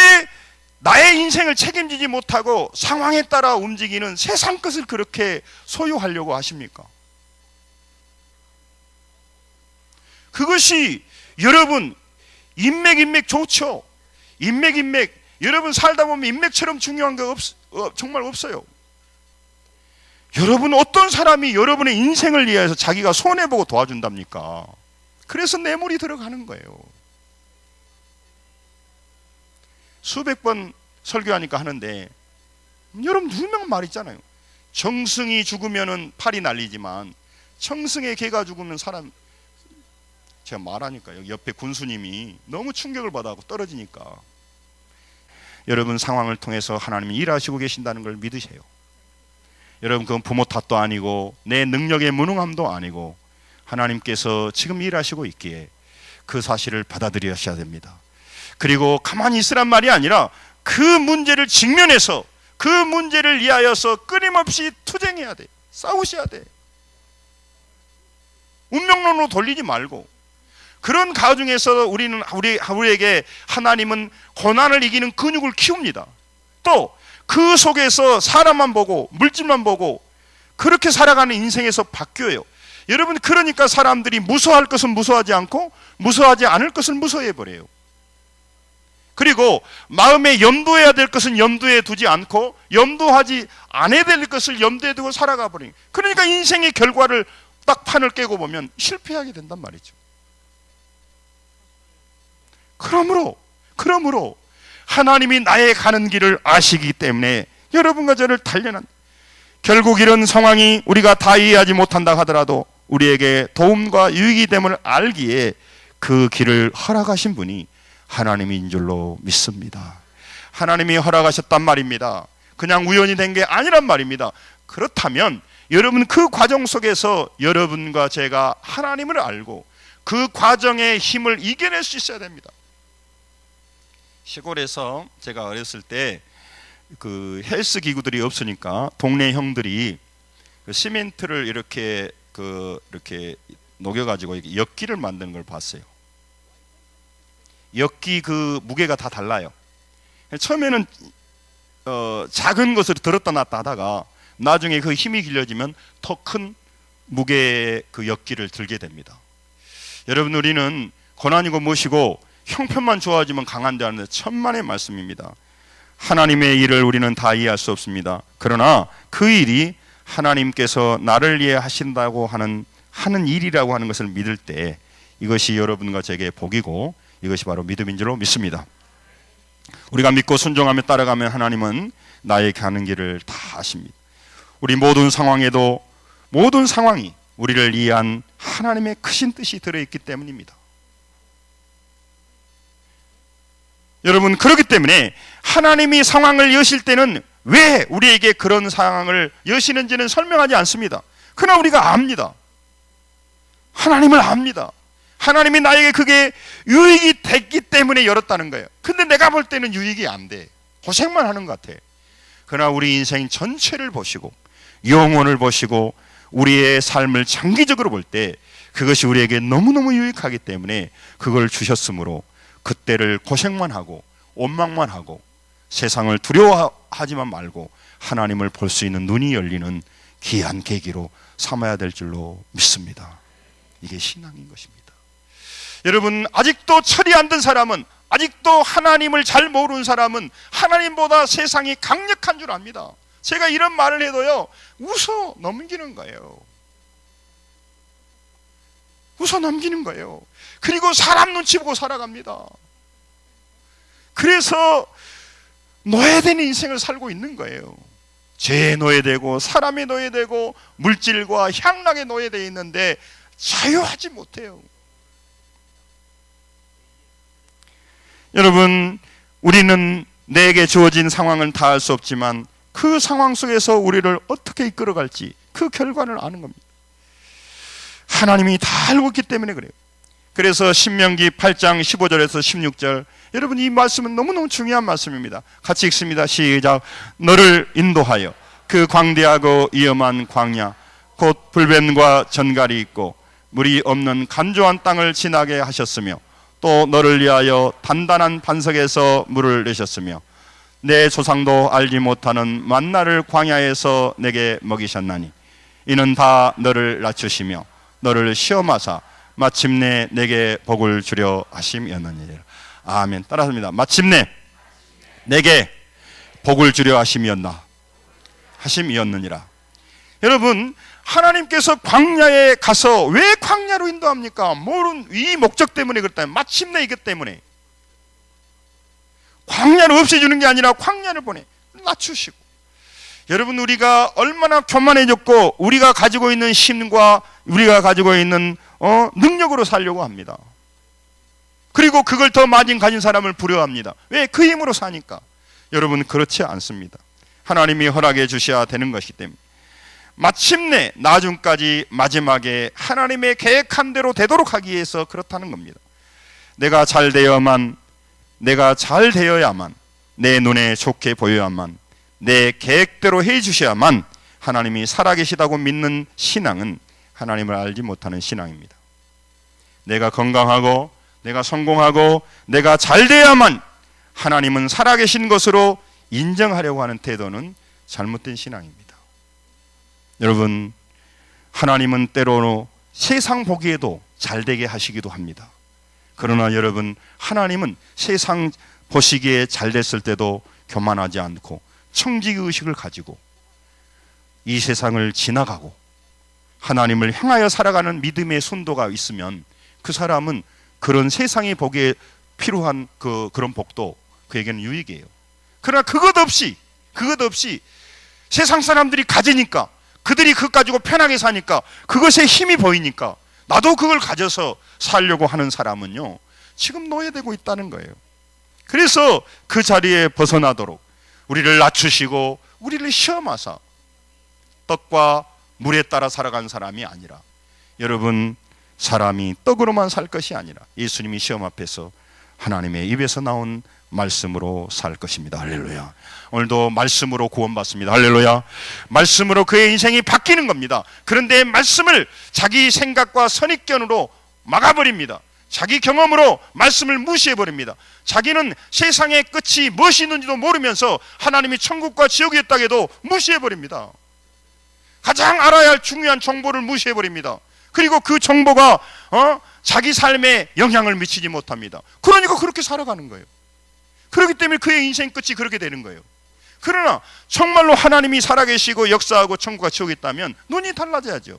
나의 인생을 책임지지 못하고 상황에 따라 움직이는 세상 것을 그렇게 소유하려고 하십니까? 그것이 여러분 인맥 좋죠. 인맥 여러분 살다 보면 인맥처럼 중요한 게 정말 없어요. 여러분 어떤 사람이 여러분의 인생을 위해서 자기가 손해보고 도와준답니까? 그래서 뇌물이 들어가는 거예요. 수백 번 설교하니까 하는데 여러분 유명한 말 있잖아요. 정승이 죽으면 팔이 날리지만 청승의 개가 죽으면 사람. 제가 말하니까 여기 옆에 군수님이 너무 충격을 받아서 떨어지니까 여러분 상황을 통해서 하나님이 일하시고 계신다는 걸 믿으세요. 여러분 그건 부모 탓도 아니고 내 능력의 무능함도 아니고 하나님께서 지금 일하시고 있기에 그 사실을 받아들여야 됩니다. 그리고 가만히 있으란 말이 아니라 그 문제를 직면해서 그 문제를 위하여서 끊임없이 투쟁해야 돼. 싸우셔야 돼. 운명론으로 돌리지 말고. 그런 가중에서 우리에게 하나님은 고난을 이기는 근육을 키웁니다. 또 그 속에서 사람만 보고 물질만 보고 그렇게 살아가는 인생에서 바뀌어요. 여러분 그러니까 사람들이 무서워할 것은 무서워하지 않고 무서워하지 않을 것을 무서워해 버려요. 그리고 마음에 염두해야 될 것은 염두에 두지 않고 염두하지 않아야 될 것을 염두에 두고 살아가 버리니, 그러니까 인생의 결과를 딱 판을 깨고 보면 실패하게 된단 말이죠. 그러므로 하나님이 나의 가는 길을 아시기 때문에 여러분과 저를 단련한, 결국 이런 상황이 우리가 다 이해하지 못한다 하더라도 우리에게 도움과 유익이 됨을 알기에 그 길을 허락하신 분이 하나님인 줄로 믿습니다. 하나님이 허락하셨단 말입니다. 그냥 우연히 된 게 아니란 말입니다. 그렇다면 여러분, 그 과정 속에서 여러분과 제가 하나님을 알고 그 과정의 힘을 이겨낼 수 있어야 됩니다. 시골에서 제가 어렸을 때 그 헬스 기구들이 없으니까 동네 형들이 그 시멘트를 이렇게 녹여가지고 엿기를 만드는 걸 봤어요. 엿기 그 무게가 다 달라요. 처음에는 작은 것을 들었다 놨다 하다가 나중에 그 힘이 길러지면 더 큰 무게의 그 엿기를 들게 됩니다. 여러분, 우리는 고난이고 무엇이고 형편만 좋아지면 강한데 하는데 천만의 말씀입니다. 하나님의 일을 우리는 다 이해할 수 없습니다. 그러나 그 일이 하나님께서 나를 위해 하신다고 하는 일이라고 하는 것을 믿을 때 이것이 여러분과 제게 복이고 이것이 바로 믿음인 줄로 믿습니다. 우리가 믿고 순종하며 따라가면 하나님은 나에게 가는 길을 다 아십니다. 우리 모든 상황에도 모든 상황이 우리를 위한 하나님의 크신 뜻이 들어있기 때문입니다. 여러분, 그렇기 때문에 하나님이 상황을 여실 때는 왜 우리에게 그런 상황을 여시는지는 설명하지 않습니다. 그러나 우리가 압니다. 하나님을 압니다. 하나님이 나에게 그게 유익이 됐기 때문에 열었다는 거예요. 근데 내가 볼 때는 유익이 안 돼. 고생만 하는 것 같아. 그러나 우리 인생 전체를 보시고 영혼을 보시고 우리의 삶을 장기적으로 볼 때 그것이 우리에게 너무너무 유익하기 때문에 그걸 주셨으므로 그때를 고생만 하고 원망만 하고 세상을 두려워하지만 말고 하나님을 볼 수 있는 눈이 열리는 귀한 계기로 삼아야 될 줄로 믿습니다. 이게 신앙인 것입니다. 여러분, 아직도 철이 안 든 사람은, 아직도 하나님을 잘 모르는 사람은 하나님보다 세상이 강력한 줄 압니다. 제가 이런 말을 해도요, 웃어 넘기는 거예요. 웃어 넘기는 거예요. 그리고 사람 눈치 보고 살아갑니다. 그래서 노예된 인생을 살고 있는 거예요. 죄에 노예되고 사람에 노예되고 물질과 향락에 노예되어 있는데 자유하지 못해요. 여러분, 우리는 내게 주어진 상황은 다 알 수 없지만 그 상황 속에서 우리를 어떻게 이끌어갈지 그 결과를 아는 겁니다. 하나님이 다 알고 있기 때문에 그래요. 그래서 신명기 8장 15절에서 16절, 여러분, 이 말씀은 너무너무 중요한 말씀입니다. 같이 읽습니다. 시작. 너를 인도하여 그 광대하고 위험한 광야 곧 불뱀과 전갈이 있고 물이 없는 간조한 땅을 지나게 하셨으며 또 너를 위하여 단단한 반석에서 물을 내셨으며 내 조상도 알지 못하는 만나를 광야에서 내게 먹이셨나니 이는 다 너를 낮추시며 너를 시험하사 마침내 내게 복을 주려 하심이었느니라. 아멘. 따라합니다. 마침내 내게 복을 주려 하심이었느니라. 여러분, 하나님께서 광야에 가서 왜 광야로 인도합니까? 모든 이 목적 때문에 그렇다면, 마침내 이것 때문에 광야를 없애주는 게 아니라 광야를 보내 낮추시고. 여러분, 우리가 얼마나 교만해졌고 우리가 가지고 있는 힘과 우리가 가지고 있는 능력으로 살려고 합니다. 그리고 그걸 더 많이 가진 사람을 부러워합니다. 왜? 그 힘으로 사니까. 여러분, 그렇지 않습니다. 하나님이 허락해 주셔야 되는 것이기 때문에 마침내 나중까지 마지막에 하나님의 계획한 대로 되도록 하기 위해서 그렇다는 겁니다. 내가 잘 되어야만, 내 눈에 좋게 보여야만, 내 계획대로 해 주셔야만 하나님이 살아계시다고 믿는 신앙은 하나님을 알지 못하는 신앙입니다. 내가 건강하고 내가 성공하고 내가 잘 돼야만 하나님은 살아계신 것으로 인정하려고 하는 태도는 잘못된 신앙입니다. 여러분, 하나님은 때로는 세상 보기에도 잘 되게 하시기도 합니다. 그러나 여러분, 하나님은 세상 보시기에 잘 됐을 때도 교만하지 않고 청지의식을 가지고 이 세상을 지나가고 하나님을 향하여 살아가는 믿음의 순도가 있으면 그 사람은 그런 세상이 보기에 필요한 그런 복도 그에게는 유익이에요. 그러나 그것 없이 세상 사람들이 가지니까, 그들이 그것 가지고 편하게 사니까, 그것에 힘이 보이니까 나도 그걸 가져서 살려고 하는 사람은요, 지금 노예되고 있다는 거예요. 그래서 그 자리에 벗어나도록 우리를 낮추시고 우리를 시험하사 떡과 물에 따라 살아간 사람이 아니라, 여러분, 사람이 떡으로만 살 것이 아니라 예수님이 시험 앞에서 하나님의 입에서 나온 말씀으로 살 것입니다. 할렐루야. 오늘도 말씀으로 구원받습니다. 할렐루야. 말씀으로 그의 인생이 바뀌는 겁니다. 그런데 말씀을 자기 생각과 선입견으로 막아버립니다. 자기 경험으로 말씀을 무시해버립니다. 자기는 세상의 끝이 무엇이 있는지도 모르면서 하나님이 천국과 지옥이 있다고 해도 무시해버립니다. 가장 알아야 할 중요한 정보를 무시해버립니다. 그리고 그 정보가 자기 삶에 영향을 미치지 못합니다. 그러니까 그렇게 살아가는 거예요. 그렇기 때문에 그의 인생 끝이 그렇게 되는 거예요. 그러나 정말로 하나님이 살아계시고 역사하고 천국과 지옥이 있다면 눈이 달라져야죠.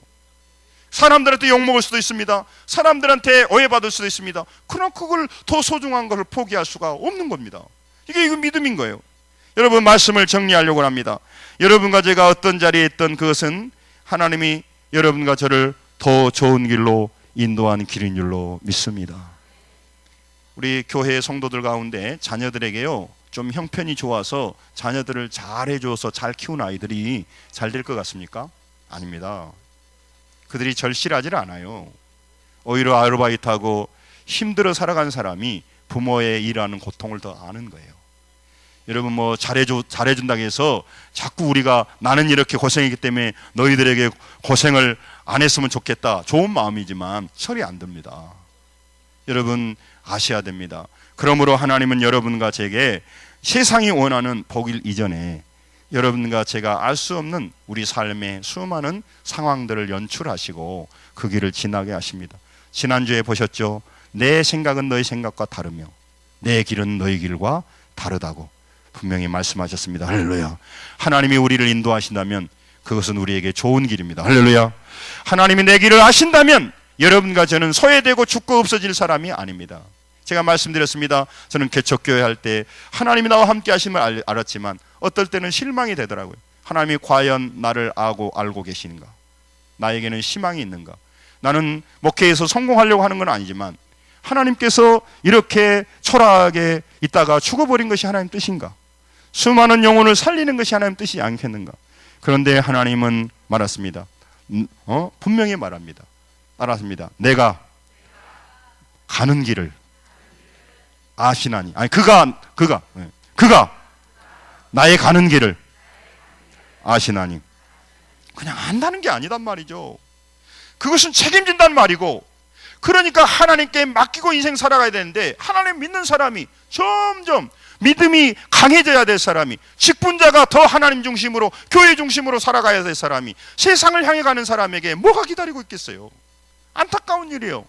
사람들한테 욕먹을 수도 있습니다. 사람들한테 오해받을 수도 있습니다. 그러나 그걸 더 소중한 것을 포기할 수가 없는 겁니다. 이게 믿음인 거예요. 여러분, 말씀을 정리하려고 합니다. 여러분과 제가 어떤 자리에 있던 그것은 하나님이 여러분과 저를 더 좋은 길로 인도하는 길인 줄로 믿습니다. 우리 교회 성도들 가운데 자녀들에게요, 좀 형편이 좋아서 자녀들을 잘 해줘서 잘 키운 아이들이 잘 될 것 같습니까? 아닙니다. 그들이 절실하지 않아요. 오히려 아르바이트하고 힘들어 살아간 사람이 부모의 일하는 고통을 더 아는 거예요. 여러분, 뭐 잘해준다고 해서 자꾸 우리가 나는 이렇게 고생했기 때문에 너희들에게 고생을 안 했으면 좋겠다, 좋은 마음이지만 철이 안 듭니다. 여러분, 아셔야 됩니다. 그러므로 하나님은 여러분과 제게 세상이 원하는 복일 이전에 여러분과 제가 알 수 없는 우리 삶의 수많은 상황들을 연출하시고 그 길을 지나게 하십니다. 지난주에 보셨죠? 내 생각은 너희 생각과 다르며 내 길은 너희 길과 다르다고 분명히 말씀하셨습니다. 할렐루야. 하나님이 우리를 인도하신다면 그것은 우리에게 좋은 길입니다. 할렐루야. 하나님이 내 길을 아신다면 여러분과 저는 소외되고 죽고 없어질 사람이 아닙니다. 제가 말씀드렸습니다. 저는 개척교회 할 때 하나님이 나와 함께 하심을 알았지만 어떨 때는 실망이 되더라고요. 하나님이 과연 나를 알고 계시는가? 나에게는 희망이 있는가? 나는 목회에서 성공하려고 하는 건 아니지만 하나님께서 이렇게 초라하게 있다가 죽어버린 것이 하나님 뜻인가? 수많은 영혼을 살리는 것이 하나님 뜻이 않겠는가? 그런데 하나님은 말했습니다. 분명히 말합니다. 내가 가는 길을 아시나니, 아니 그가 나의 가는 길을 아시나니. 그냥 안다는 게 아니단 말이죠. 그것은 책임진단 말이고, 그러니까 하나님께 맡기고 인생 살아가야 되는데, 하나님 믿는 사람이 점점 믿음이 강해져야 될 사람이, 직분자가 더 하나님 중심으로 교회 중심으로 살아가야 될 사람이, 세상을 향해 가는 사람에게 뭐가 기다리고 있겠어요? 안타까운 일이에요.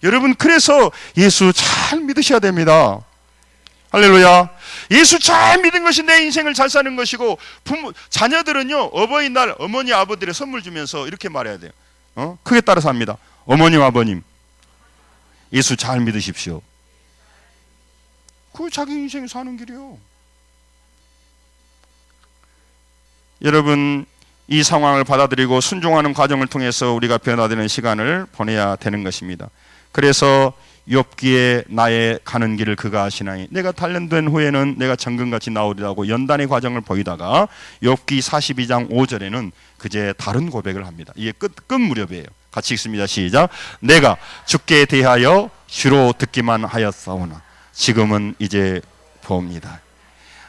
여러분, 그래서 예수 잘 믿으셔야 됩니다. 할렐루야. 예수 잘 믿은 것이 내 인생을 잘 사는 것이고, 자녀들은요, 어버이날 어머니 아버들의 선물 주면서 이렇게 말해야 돼요. 크게 따라서 합니다. 어머님 아버님, 예수 잘 믿으십시오. 그 자기 인생 사는 길이요. 여러분, 이 상황을 받아들이고 순종하는 과정을 통해서 우리가 변화되는 시간을 보내야 되는 것입니다. 그래서 욥기에 나의 가는 길을 그가 아시나니, 내가 단련된 후에는 내가 정금같이 나오리라고 연단의 과정을 보이다가 욥기 42장 5절에는 그제 다른 고백을 합니다. 이게 끝 무렵이에요. 같이 읽습니다. 시작. 내가 주께 대하여 귀로 듣기만 하였사오나 지금은 이제 봅니다.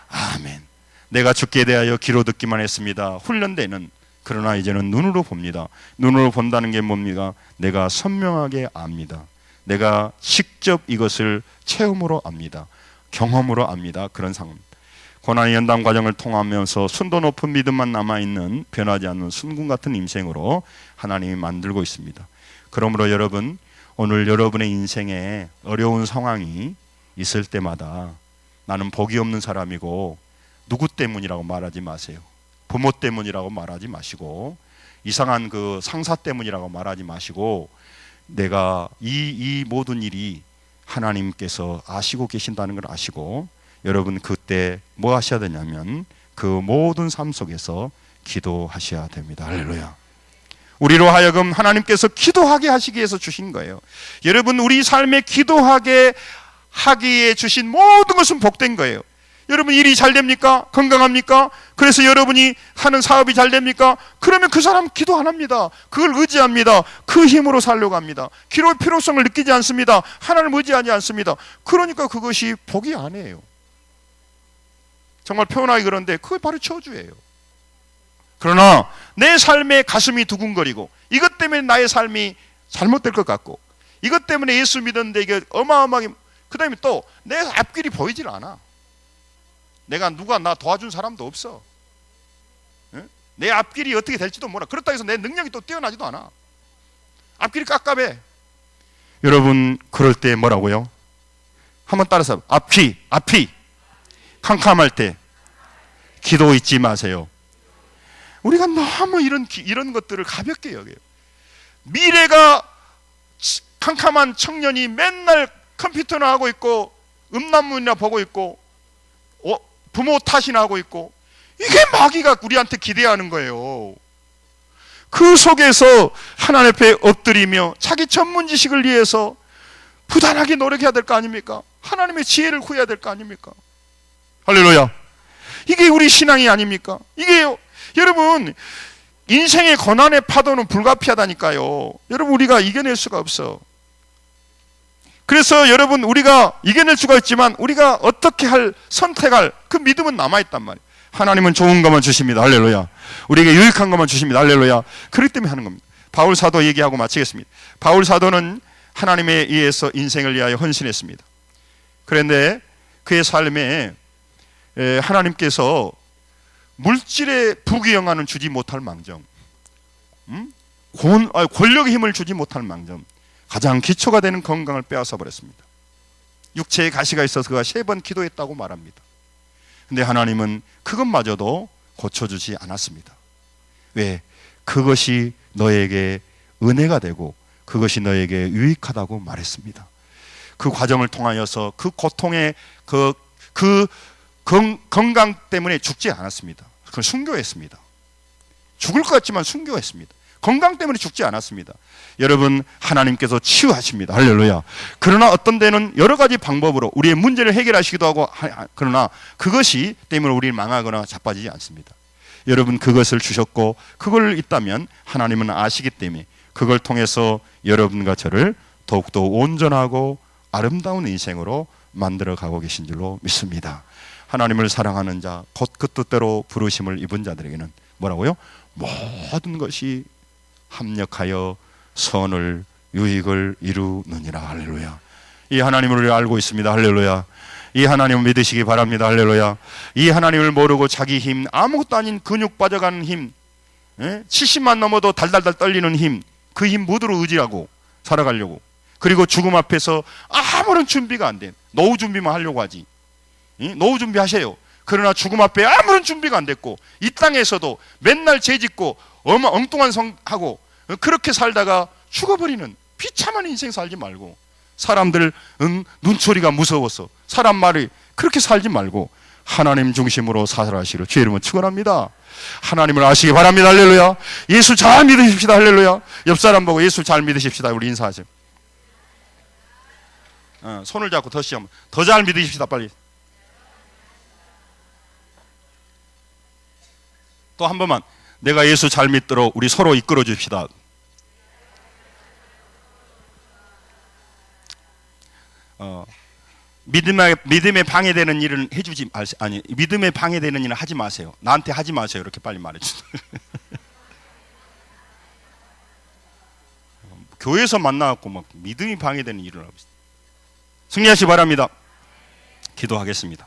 아멘. 내가 주께 대하여 귀로 듣기만 했습니다. 훈련되는, 그러나 이제는 눈으로 봅니다. 눈으로 본다는 게 뭡니까? 내가 선명하게 압니다. 내가 직접 이것을 체험으로 압니다. 경험으로 압니다. 그런 상황입니다. 고난의 연단 과정을 통하면서 순도 높은 믿음만 남아있는 변하지 않는 순금 같은 인생으로 하나님이 만들고 있습니다. 그러므로 여러분, 오늘 여러분의 인생에 어려운 상황이 있을 때마다 나는 복이 없는 사람이고 누구 때문이라고 말하지 마세요. 부모 때문이라고 말하지 마시고 이상한 그 상사 때문이라고 말하지 마시고 내가 이 모든 일이 하나님께서 아시고 계신다는 걸 아시고 여러분 그때 뭐 하셔야 되냐면 그 모든 삶 속에서 기도하셔야 됩니다. 할렐루야. 우리로 하여금 하나님께서 기도하게 하시기 위해서 주신 거예요. 여러분 우리 삶에 기도하게 하기에 주신 모든 것은 복된 거예요. 여러분 일이 잘 됩니까? 건강합니까? 그래서 여러분이 하는 사업이 잘 됩니까? 그러면 그 사람 기도 안 합니다. 그걸 의지합니다. 그 힘으로 살려고 합니다. 기도의 필요성을 느끼지 않습니다. 하나님을 의지하지 않습니다. 그러니까 그것이 복이 아니에요. 정말 표현하기 그런데 그게 바로 저주예요. 그러나 내 삶에 가슴이 두근거리고 이것 때문에 나의 삶이 잘못될 것 같고 이것 때문에 예수 믿었는데 이게 어마어마하게 그 다음에 또 내 앞길이 보이질 않아. 내가 누가 나 도와준 사람도 없어. 내 앞길이 어떻게 될지도 몰라. 그렇다고 해서 내 능력이 또 뛰어나지도 않아. 앞길이 깝깝해. 여러분 그럴 때 뭐라고요? 한번 따라서 앞이 캄캄할 때 기도 잊지 마세요. 우리가 너무 이런 것들을 가볍게 여겨요. 미래가 캄캄한 청년이 맨날 컴퓨터나 하고 있고 음란물이나 보고 있고 부모 탓이나 하고 있고 이게 마귀가 우리한테 기대하는 거예요. 그 속에서 하나님 앞에 엎드리며 자기 전문 지식을 위해서 부단하게 노력해야 될 거 아닙니까? 하나님의 지혜를 구해야 될 거 아닙니까? 할렐루야. 이게 우리 신앙이 아닙니까? 이게 여러분 인생의 고난의 파도는 불가피하다니까요. 여러분 우리가 이겨낼 수가 없어. 그래서 여러분 우리가 이겨낼 수가 있지만 우리가 어떻게 선택할 그 믿음은 남아있단 말이에요. 하나님은 좋은 것만 주십니다. 할렐루야. 우리에게 유익한 것만 주십니다. 할렐루야. 그렇기 때문에 하는 겁니다. 바울 사도 얘기하고 마치겠습니다. 바울 사도는 하나님에 의해서 인생을 위하여 헌신했습니다. 그런데 그의 삶에 하나님께서 물질의 부귀영화는 주지 못할 망정, 권력의 힘을 주지 못할 망정, 가장 기초가 되는 건강을 빼앗아 버렸습니다. 육체에 가시가 있어서 그가 3번 기도했다고 말합니다. 근데 하나님은 그것마저도 고쳐주지 않았습니다. 왜? 그것이 너에게 은혜가 되고 그것이 너에게 유익하다고 말했습니다. 그 과정을 통하여서 그 고통의 건강 때문에 죽지 않았습니다. 그건 순교했습니다. 죽을 것 같지만 순교했습니다. 건강 때문에 죽지 않았습니다. 여러분 하나님께서 치유하십니다. 할렐루야. 그러나 어떤 데는 여러 가지 방법으로 우리의 문제를 해결하시기도 하고 그러나 그것이 때문에 우리를 망하거나 자빠지지 않습니다. 여러분 그것을 주셨고 그걸 있다면 하나님은 아시기 때문에 그걸 통해서 여러분과 저를 더욱더 온전하고 아름다운 인생으로 만들어가고 계신 줄로 믿습니다. 하나님을 사랑하는 자, 곧 그 뜻대로 부르심을 입은 자들에게는 뭐라고요? 모든 것이 합력하여 선을 유익을 이루느니라. 할렐루야. 이 하나님을 우리가 알고 있습니다. 할렐루야. 이 하나님을 믿으시기 바랍니다. 할렐루야. 이 하나님을 모르고 자기 힘, 아무것도 아닌 근육 빠져가는 힘, 70만 넘어도 달달달 떨리는 힘, 그 힘 모두로 의지하고 살아가려고, 그리고 죽음 앞에서 아무런 준비가 안 된 노후 준비만 하려고 하지. 노후 준비하세요. 그러나 죽음 앞에 아무런 준비가 안 됐고 이 땅에서도 맨날 죄짓고 엉뚱한 성하고 그렇게 살다가 죽어버리는 비참한 인생 살지 말고, 사람들 눈초리가 무서워서 사람 말이 그렇게 살지 말고 하나님 중심으로 살아가시기를 주의 이름으로 축원합니다. 하나님을 아시기 바랍니다. 할렐루야. 예수 잘 믿으십시다. 할렐루야. 옆 사람 보고 예수 잘 믿으십시다. 우리 인사하죠. 손을 잡고 더 시험, 더 잘 믿으십시다. 빨리. 또 한 번만, 내가 예수 잘 믿도록 우리 서로 이끌어 줍시다. 믿음에 방해되는 일은 해주지 아니 믿음에 방해되는 일은 하지 마세요. 나한테 하지 마세요. 이렇게 빨리 말해주세요. 교회에서 만나갖고 막 믿음이 방해되는 일을 하고 있어요. 승리하시 바랍니다. 기도하겠습니다.